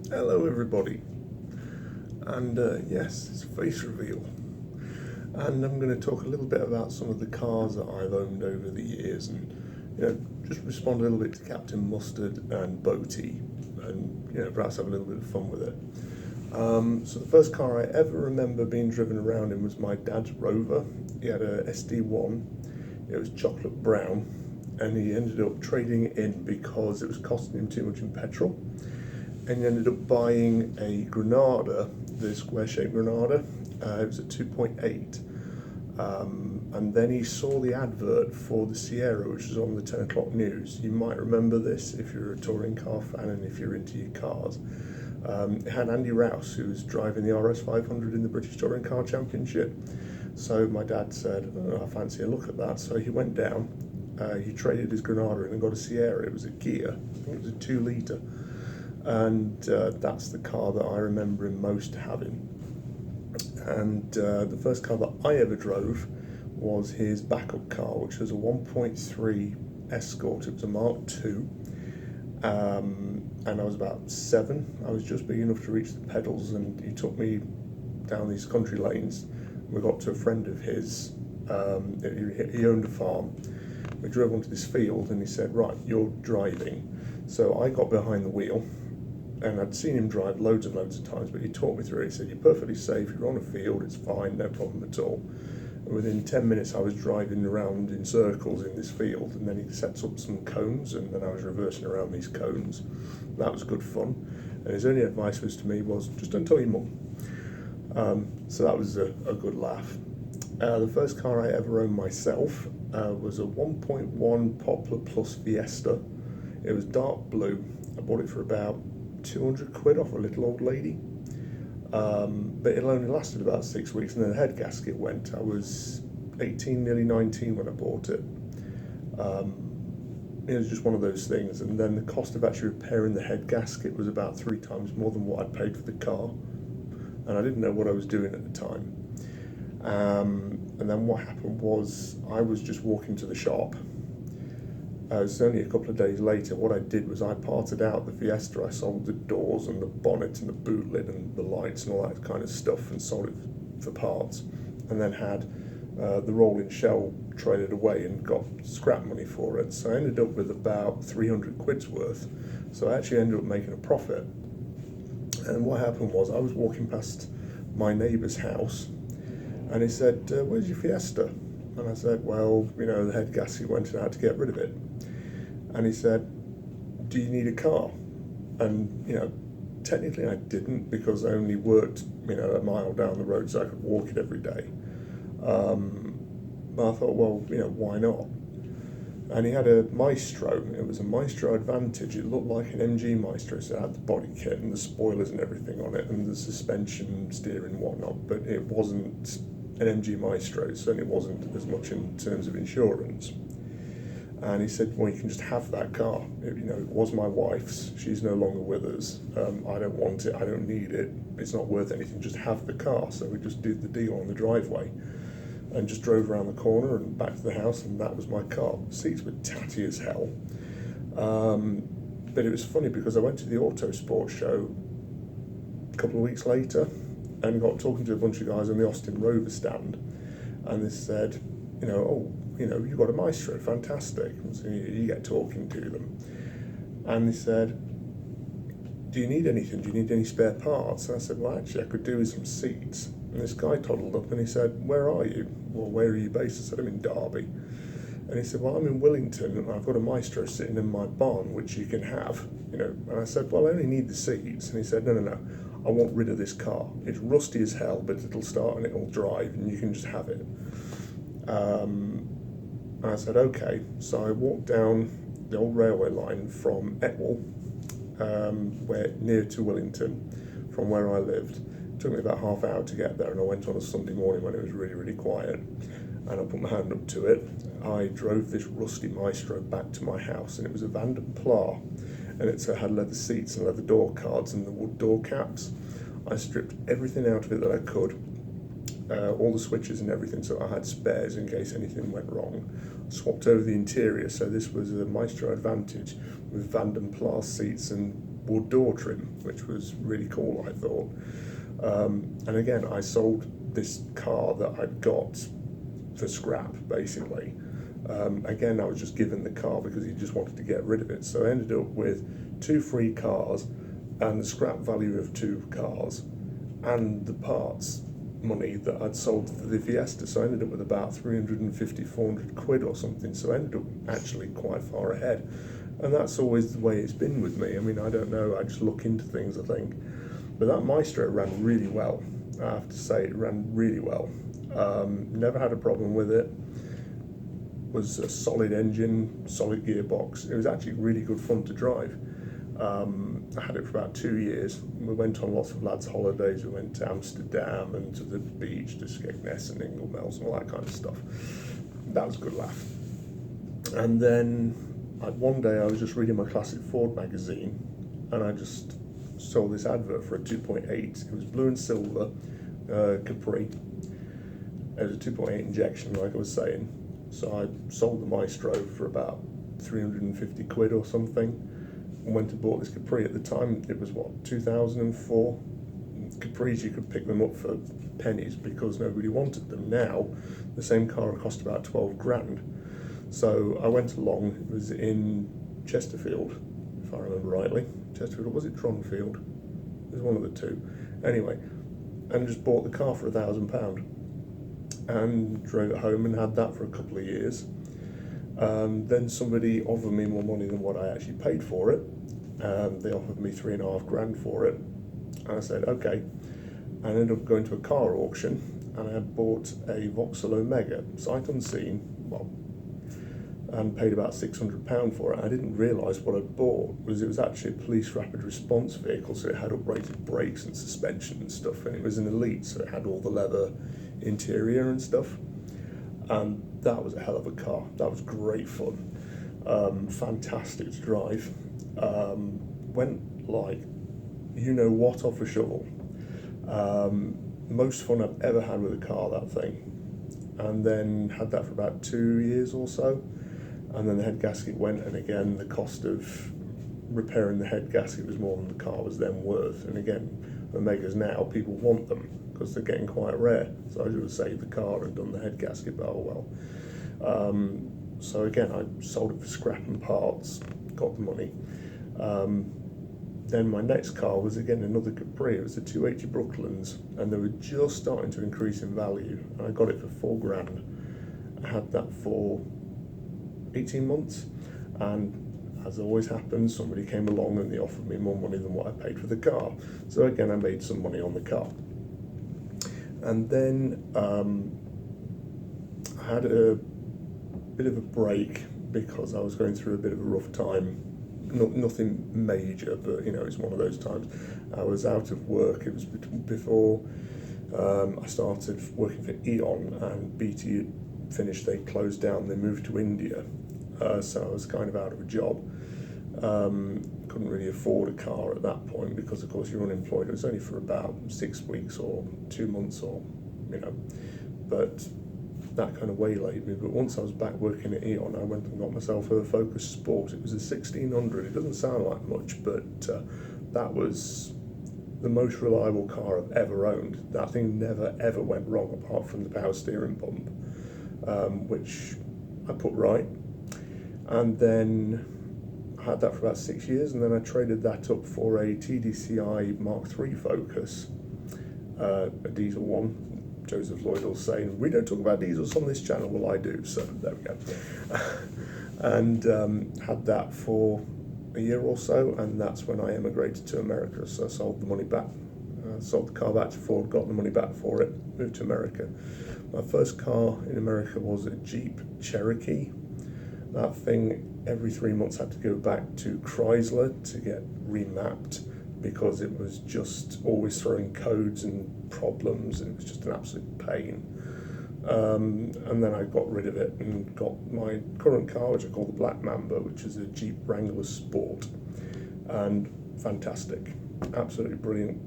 Hello everybody, and yes, it's face reveal, and I'm going to talk a little bit about some of the cars that I've owned over the years, and just respond a little bit to Captain Mustard and Boaty, and perhaps have a little bit of fun with it. So the first car I ever remember being driven around in was my dad's Rover. He had a SD1. It was chocolate brown, and he ended up trading it in because it was costing him too much in petrol. And he ended up buying a Granada, the square-shaped Granada. It was a 2.8. And then he saw the advert for the Sierra, which was on the 10 o'clock news. You might remember this if you're a touring car fan and if you're into your cars. It had Andy Rouse, who was driving the RS 500 in the British Touring Car Championship. So my dad said, I fancy a look at that. So he went down, he traded his Granada in and got a Sierra. It was a Kia, I think it was a 2 litre. And that's the car that I remember him most having. And the first car that I ever drove was his backup car, which was a 1.3 Escort. It was a Mark II, and I was about 7. I was just big enough to reach the pedals, and he took me down these country lanes. We got to a friend of his. He owned a farm. We drove onto this field, and he said, "Right, you're driving." So I got behind the wheel. And I'd seen him drive loads and loads of times, but he taught me through it. He said, "You're perfectly safe, you're on a field, it's fine, no problem at all." And within 10 minutes I was driving around in circles in this field, and then he sets up some cones, and then I was reversing around these cones. That was good fun. And his only advice was to me was, just don't tell your mum. So that was a good laugh. The first car I ever owned myself was a 1.1 Poplar Plus Fiesta. It was dark blue. I bought it for about 200 quid off a little old lady, but it only lasted about 6 weeks, and then the head gasket went. I was 18, nearly 19 when I bought it. It was just one of those things, and then the cost of actually repairing the head gasket was about 3 times more than what I'd paid for the car, and I didn't know what I was doing at the time. And then what happened was I was just walking to the shop. It was only a couple of days later. What I did was I parted out the Fiesta. I sold the doors and the bonnet and the boot lid and the lights and all that kind of stuff, and sold it for parts, and then had the rolling shell traded away and got scrap money for it. So I ended up with about 300 quid's worth. So I actually ended up making a profit. And what happened was I was walking past my neighbour's house, and he said, "Where's your Fiesta?" And I said, "Well, the head gasket went and I had to get rid of it." And he said, "Do you need a car?" And, technically I didn't, because I only worked, a mile down the road, so I could walk it every day. But I thought, well, why not? And he had a Maestro. It was a Maestro Advantage. It looked like an MG Maestro, so it had the body kit and the spoilers and everything on it, and the suspension, steering and whatnot, but it wasn't an MG Maestro, so it wasn't as much in terms of insurance. And he said, "Well, you can just have that car. It was my wife's. She's no longer with us. I don't want it. I don't need it. It's not worth anything. Just have the car." So we just did the deal on the driveway, and just drove around the corner and back to the house, and that was my car. The seats were tatty as hell. But it was funny because I went to the Auto Sport show a couple of weeks later and got talking to a bunch of guys on the Austin Rover stand, and they said, "You've got a Maestro, fantastic." And so you get talking to them, and they said, "Do you need anything? Do you need any spare parts?" And I said, "Well, actually, I could do with some seats." And this guy toddled up and he said, "Where are you?" "Well, where are you based?" I said, "I'm in Derby." And he said, "Well, I'm in Wellington, and I've got a Maestro sitting in my barn, which you can have, And I said, "Well, I only need the seats." And he said, No, I want rid of this car. It's rusty as hell, but it'll start and it'll drive, and you can just have it. And I said, "Okay." So I walked down the old railway line from Etwall, near to Wellington, from where I lived. It took me about half an hour to get there, and I went on a Sunday morning when it was really, really quiet, and I put my hand up to it. I drove this rusty Maestro back to my house, and it was a Vanderplar, and it had leather seats and leather door cards and the wood door caps. I stripped everything out of it that I could, all the switches and everything, so I had spares in case anything went wrong. Swapped over the interior, so this was a Maestro Advantage with Vanderplar seats and wood door trim, which was really cool, I thought. And again, I sold this car that I'd got for scrap, basically. Again, I was just given the car because he just wanted to get rid of it. So I ended up with 2 free cars and the scrap value of 2 cars and the parts money that I'd sold for the Fiesta. So I ended up with about 350, 400 quid or something. So I ended up actually quite far ahead. And that's always the way it's been with me. I mean, I don't know, I just look into things, I think. But that Maestro ran really well. I have to say, it ran really well. Never had a problem with it. Was a solid engine, solid gearbox. It was actually really good fun to drive. I had it for about 2 years. We went on lots of lads' holidays. We went to Amsterdam and to the beach, to Skegness and Inglemells and all that kind of stuff. That was a good laugh. And then one day I was just reading my Classic Ford magazine and I just saw this advert for a 2.8. It was blue and silver, Capri. It was a 2.8 injection, like I was saying. So I sold the Maestro for about 350 quid or something. And went and bought this Capri. At the time, it was what, 2004? Capris, you could pick them up for pennies because nobody wanted them. Now, the same car cost about 12 grand. So I went along, it was in Chesterfield, if I remember rightly. Chesterfield, or was it Dronfield? It was one of the two. Anyway, and just bought the car for £1,000 and drove it home and had that for a couple of years. Then somebody offered me more money than what I actually paid for it. They offered me 3.5 grand for it. And I said, okay. I ended up going to a car auction and I had bought a Vauxhall Omega, sight unseen, and paid about £600 for it. I didn't realise what I'd bought was it was actually a police rapid response vehicle, so it had uprated brakes and suspension and stuff, and it was an Elite, so it had all the leather interior and stuff. And that was a hell of a car. That was great fun. Fantastic to drive. Went like, you know what, off a shovel. Most fun I've ever had with a car, that thing. And then had that for about 2 years or so. And then the head gasket went, and again, the cost of repairing the head gasket was more than the car was then worth. And again, Omegas now, people want them because they're getting quite rare. So I should have saved the car and done the head gasket, but oh well. So again, I sold it for scrap and parts, got the money. Then my next car was again another Capri. It was a 280 Brooklands, and they were just starting to increase in value. And I got it for 4 grand. I had that for 18 months, and as always happens, somebody came along and they offered me more money than what I paid for the car. So again, I made some money on the car. And then I had a bit of a break because I was going through a bit of a rough time. Nothing major, but you know, it's one of those times. I was out of work. It was before I started working for Eon, and BT had finished. They closed down. They moved to India, so I was kind of out of a job. Couldn't really afford a car at that point because, of course, you're unemployed. It was only for about 6 weeks or 2 months, or you know, but that kind of waylaid me. But once I was back working at Eon, I went and got myself a Focus Sport. It was a 1600. It doesn't sound like much, but that was the most reliable car I've ever owned. That thing never ever went wrong apart from the power steering pump, which I put right. And then I had that for about 6 years, and then I traded that up for a TDCi Mark III Focus, a diesel one. Joseph Lloyd will say, we don't talk about diesels on this channel. Well, I do, so there we go. And had that for a year or so, and that's when I emigrated to America. So I sold the money back, sold the car back to Ford, got the money back for it, moved to America. My first car in America was a Jeep Cherokee. That thing, every 3 months, had to go back to Chrysler to get remapped because it was just always throwing codes and problems, and it was just an absolute pain. And then I got rid of it and got my current car, which I call the Black Mamba, which is a Jeep Wrangler Sport, and fantastic, absolutely brilliant.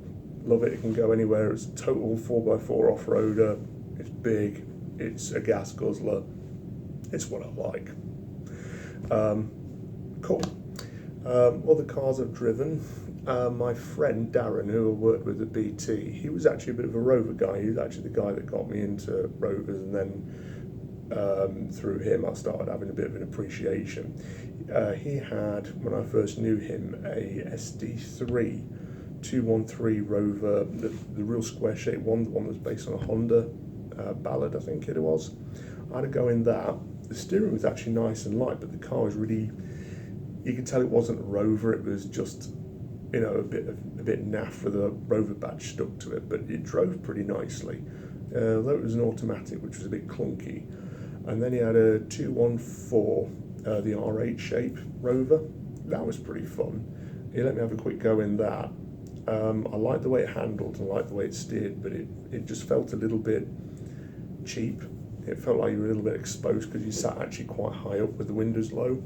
Love it. It can go anywhere. It's a total 4x4 off-roader. It's big. It's a gas guzzler. It's what I like. Cool. Other cars I've driven, my friend Darren, who I worked with at BT, he was actually a bit of a Rover guy. He was actually the guy that got me into Rovers, and then through him I started having a bit of an appreciation. He had, when I first knew him, a SD3 213 Rover, the real square shaped one, the one that was based on a Honda Ballad, I think it was. I had a go in that. The steering was actually nice and light, but the car was really, you could tell it wasn't a Rover. It was just, a bit naff with a Rover badge stuck to it, but it drove pretty nicely. Though it was an automatic, which was a bit clunky. And then he had a 214, the R8 shape Rover. That was pretty fun. He let me have a quick go in that. I liked the way it handled and I liked the way it steered, but it just felt a little bit cheap. It felt like you were a little bit exposed because you sat actually quite high up with the windows low.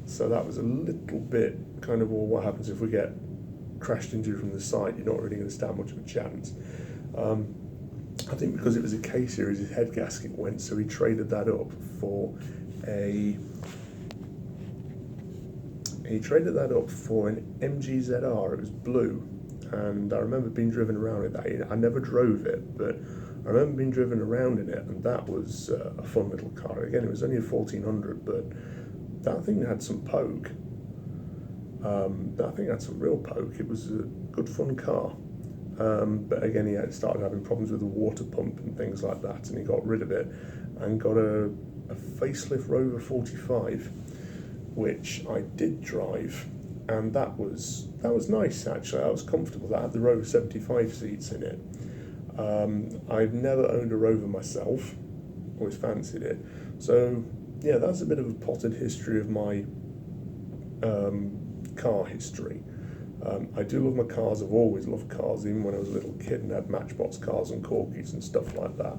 So that was a little bit kind of, well, what happens if we get crashed into from the side? You're not really going to stand much of a chance. I think because it was a K series, his head gasket went, so he traded that up for an MG-ZR. It was blue, and I remember being driven around in that. I never drove it, but I remember being driven around in it, and that was a fun little car. Again, it was only a 1400, but that thing had some poke. That thing had some real poke. It was a good fun car. But again, he had started having problems with the water pump and things like that, and he got rid of it and got a facelift Rover 45, which I did drive, and that was nice actually. That was comfortable. That had the Rover 75 seats in it. I've never owned a Rover myself, always fancied it. So yeah, that's a bit of a potted history of my car history. I do love my cars. I've always loved cars, even when I was a little kid and had Matchbox cars and Corgis and stuff like that.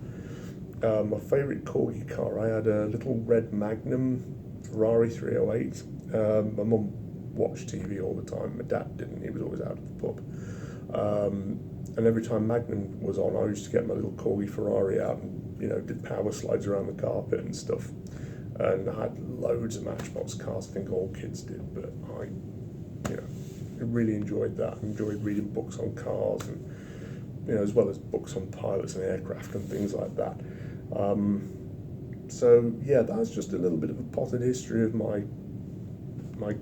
My favourite Corgi car, I had a little red Magnum Ferrari 308. My mum watched TV all the time. My dad didn't. He was always out at the pub. And every time Magnum was on, I used to get my little Corgi Ferrari out and did power slides around the carpet and stuff. And I had loads of Matchbox cars. I think all kids did, but I really enjoyed that. I enjoyed reading books on cars, and as well as books on pilots and aircraft and things like that. So yeah, that's just a little bit of a potted history of my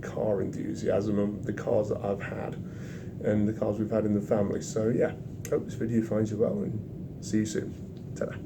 car enthusiasm and the cars that I've had and the cars we've had in the family. So yeah, hope this video finds you well, and see you soon. Ta-da.